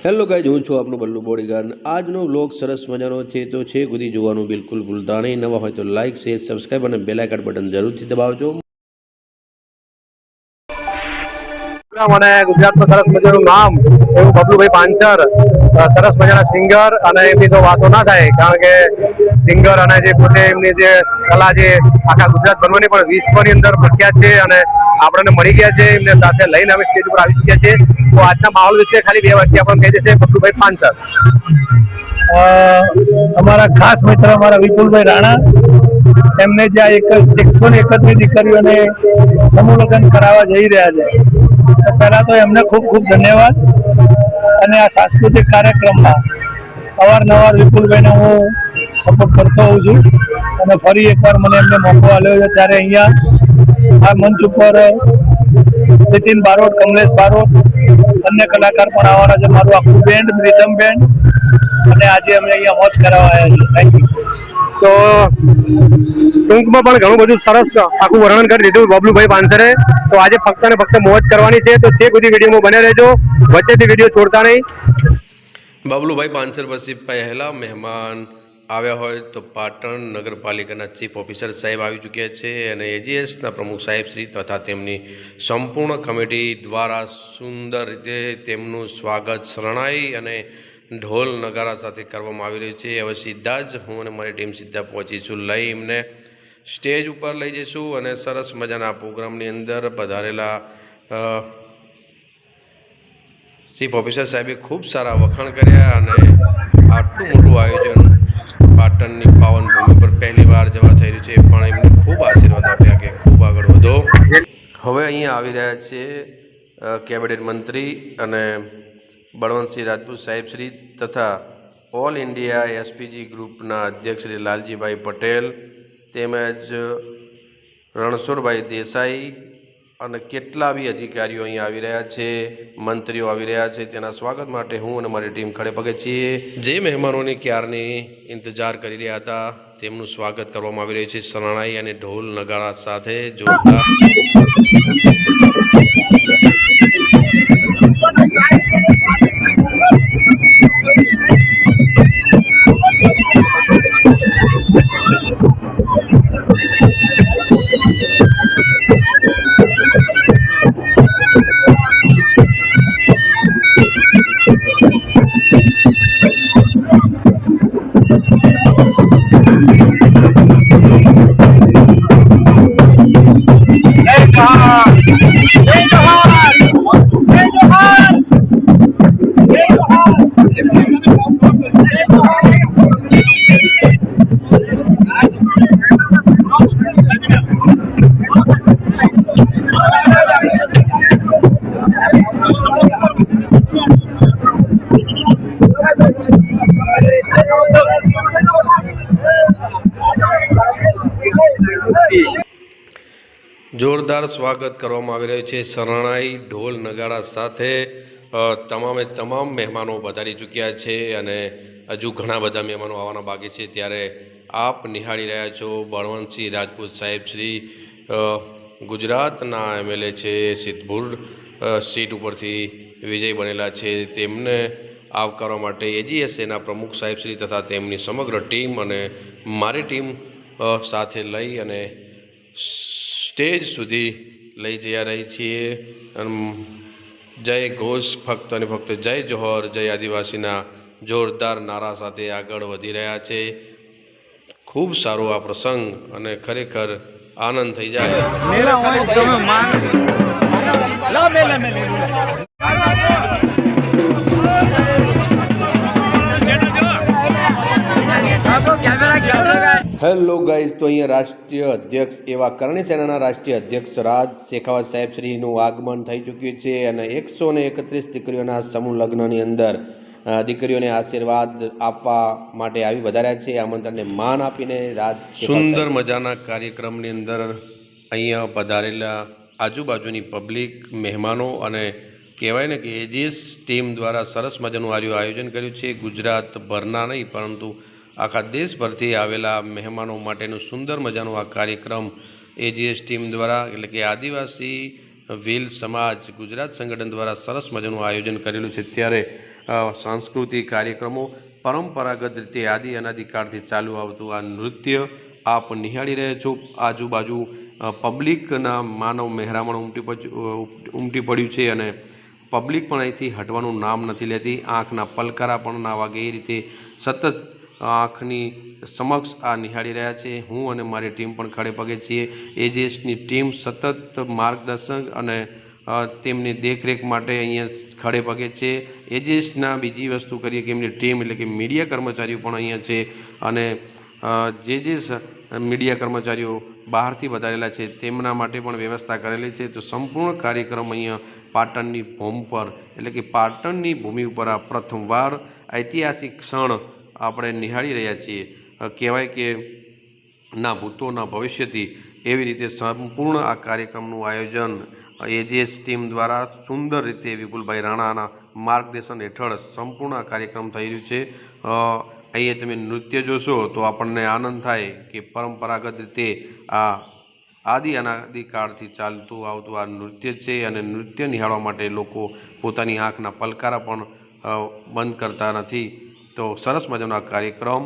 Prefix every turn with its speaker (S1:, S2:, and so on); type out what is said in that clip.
S1: Hello guys, હું છું આપનું બલ્લુ બોડીગાર્ડ। આજનો વ્લોગ સરસ મજાનો છે તો છે સુધી જોવાનું બિલકુલ ભૂલતા નહીં। નવા હોય તો લાઇક, શેર, સબસ્ક્રાઈબ અને બેલ આઇકન બટન જરૂરથી દબાવજો।
S2: મને ગુજરાતમાં સરસ મજાનું નામ એવું બબલુભાઈ પાંચર સરસ મજાના સિંગર અને એમની તો વાતો ના થાય, કારણ કે સિંગર અને જે પોતે એમની જે કલા જે આખા ગુજરાત ભરવાની પણ વિશ્વની અંદર પ્રખ્યાત છે અને આપણને મળી ગયા છે। એમને સાથે લઈને અમે સ્ટેજ ઉપર આવી ચૂક્યા છે। તો આજના માહોલ વિશે ખાલી બે વાક્ય આપણને કહી દેશે બબલુભાઈ પાંચર।
S3: અમારા ખાસ મિત્ર અમારા વિપુલભાઈ રાણા, એમને જે 131 દીકરીઓને સમૂહ લગ્ન કરાવવા જઈ રહ્યા છે, તો પહેલા તો એમને ખૂબ ખૂબ ધન્યવાદ। અને આ સાંસ્કૃતિક કાર્યક્રમમાં અવારનવાર વિપુલભાઈને હું સપોર્ટ કરતો હોઉં છું અને ફરી એકવાર મને એમને મોકો આપ્યો છે, ત્યારે અહીંયા આ મંચ ઉપર નીતિન બારોટ, કમલેશ બારોટ, અન્ય કલાકાર પણ આવવાના છે, મારું આખું બેન્ડ, રિધમ બેન્ડ, અને આજે અમે અહીંયા મોજ કરાવવા આવ્યા છીએ। Thank you.
S2: તો ટૂંકમાં પણ ઘણું બધું સરસ આખું વર્ણન કરી દીધું બબલુભાઈ પાંચરે। તો આજે ફક્ત ને ફક્ત મોજ કરવાની છે, તો છે બધી વિડીયોમાં બને રહેજો, વચ્ચેથી વિડીયો છોડતા નહીં।
S1: બબલુભાઈ પાંચર પછી પહેલા મહેમાન આવ્યા હોય તો પાટણ નગરપાલિકાના ચીફ ઓફિસર સાહેબ આવી ચૂક્યા છે અને એજીએસના પ્રમુખ સાહેબ શ્રી તથા તેમની સંપૂર્ણ કમિટી દ્વારા સુંદર રીતે તેમનું સ્વાગત શરણાઈ અને ઢોલ નગારા સાથે કરવામાં આવી રહ્યું છે। હવે સીધા જ હું અને મારી ટીમ સીધા પહોંચીશું, લઈ એમને સ્ટેજ ઉપર લઈ જઈશું અને સરસ મજાના પ્રોગ્રામની અંદર પધારેલા ચીફ ઓફિસર સાહેબે ખૂબ સારા વખાણ કર્યા અને આટલું મોટું આયોજન પાટણની પાવન ભૂમિ પર પહેલી વાર જવા થઈ રહ્યું છે, પણ એમને ખૂબ આશીર્વાદ આપ્યા કે ખૂબ આગળ વધો। હવે અહીંયા આવી રહ્યા છે કેબિનેટ મંત્રી અને બળવંતસિંહ રાજપૂત સાહેબ શ્રી તથા ઓલ ઇન્ડિયા એસપીજી ગ્રુપના અધ્યક્ષ શ્રી લાલજીભાઈ પટેલ, તેમજ રણછોડભાઈ દેસાઈ અને કેટલા બી અધિકારીઓ અહીંયા આવી રહ્યા છે, મંત્રીઓ આવી રહ્યા છે। તેના સ્વાગત માટે હું અને મારી ટીમ ખડે પગે છીએ। જે મહેમાનોની ક્યારની ઇંતજાર કરી રહ્યા હતા તેમનું સ્વાગત કરવામાં આવી રહ્યું છે શરણાઈ અને ઢોલ નગારા સાથે જોરદાર। જોરદાર સ્વાગત કરવામાં આવી રહ્યું છે શરણાઈ ઢોલ નગારા સાથે। તમામે તમામ મહેમાનો પધારી ચૂક્યા છે અને હજુ ઘણા બધા મહેમાનો આવવાના બાકી છે। ત્યારે આપ નિહાળી રહ્યા છો બળવંતસિંહ રાજપૂત સાહેબ શ્રી, ગુજરાતના એમએલએ છે, સિદ્ધપુર સીટ ઉપરથી વિજય બનેલા છે, તેમને આવકારવા માટે એજીએસએના પ્રમુખ સાહેબ શ્રી તથા તેમની સમગ્ર ટીમ અને મારી ટીમ સાથે લઈ અને સ્ટેજ સુધી લઈ જઈ રહી છીએ। જય ઘોષ ફક્ત અને ફક્ત જય જોહર, જય આદિવાસીના જોરદાર નારા સાથે આગળ વધી રહ્યા છે। ખૂબ સારો આ પ્રસંગ અને ખરેખર આનંદ થઈ જાય। હેલો ગાઈઝ, તો અહીંયા રાષ્ટ્રીય અધ્યક્ષ એવા કરણી સેનાના રાષ્ટ્રીય અધ્યક્ષ રાજ શેખાવત સાહેબ શ્રીનું આગમન થઈ ચૂક્યું છે અને 131 દીકરીઓના સમૂહ લગ્નની અંદર દીકરીઓને આશીર્વાદ આપવા માટે આવી વધાર્યા છે। આમંત્રણને માન આપીને રાજ સુંદર મજાના કાર્યક્રમની અંદર અહીંયા પધારેલા આજુબાજુની પબ્લિક, મહેમાનો અને કહેવાય ને કે એજીએસ ટીમ દ્વારા સરસ મજાનું આયોજન કર્યું છે। ગુજરાતભરના નહીં પરંતુ આખા દેશભરથી આવેલા મહેમાનો માટેનું સુંદર મજાનો આ કાર્યક્રમ એજીએસ ટીમ દ્વારા એટલે કે આદિવાસી ભીલ સમાજ ગુજરાત સંગઠન દ્વારા સરસ મજાનું આયોજન કરેલું છે। ત્યારે સાંસ્કૃતિક કાર્યક્રમો, પરંપરાગત રીતે અનાદિકાળથી ચાલુ આવતું આ નૃત્ય આપ નિહાળી રહ્યા છો. આજુબાજુ પબ્લિકના માનવ મહેરામણ ઉમટી પડ્યું છે અને પબ્લિક પણ અહીંથી હટવાનું નામ નથી લેતી. આંખના પલકારા પણ ના વાગે એ રીતે સતત આંખની સમક્ષ આ નિહાળી રહ્યા છે. હું અને મારી ટીમ પણ ખડે પગે છીએ. એજેસની ટીમ સતત માર્ગદર્શન અને તેમની દેખરેખ માટે અહીંયા ખડે પગે છે. એજેસના બીજી વસ્તુ કરીએ કે એમની ટીમ એટલે કે મીડિયા કર્મચારીઓ પણ અહીંયા છે અને જે મીડિયા કર્મચારીઓ બહારથી વધારેલા છે તેમના માટે પણ વ્યવસ્થા કરેલી છે. તો સંપૂર્ણ કાર્યક્રમ અહીંયા પાટણની ભૂમિ પર એટલે કે પાટણની ભૂમિ ઉપર આ પ્રથમવાર ઐતિહાસિક ક્ષણ આપણે નિહાળી રહ્યા છીએ. કહેવાય કે ના ભૂતો ના ભવિષ્યથી એવી રીતે સંપૂર્ણ આ કાર્યક્રમનું આયોજન એજેસ ટીમ દ્વારા સુંદર રીતે વિપુલભાઈ રાણાના માર્ગદર્શન હેઠળ સંપૂર્ણ આ કાર્યક્રમ થઈ રહ્યું છે. અહીંયા તમે નૃત્ય જોશો તો આપણને આનંદ થાય કે પરંપરાગત રીતે આ અનાદિકાળથી ચાલતું આવતું આ નૃત્ય છે અને નૃત્ય નિહાળવા માટે લોકો પોતાની આંખના પલકારા પણ બંધ કરતા નથી. તો સરસ મજાનો આ કાર્યક્રમ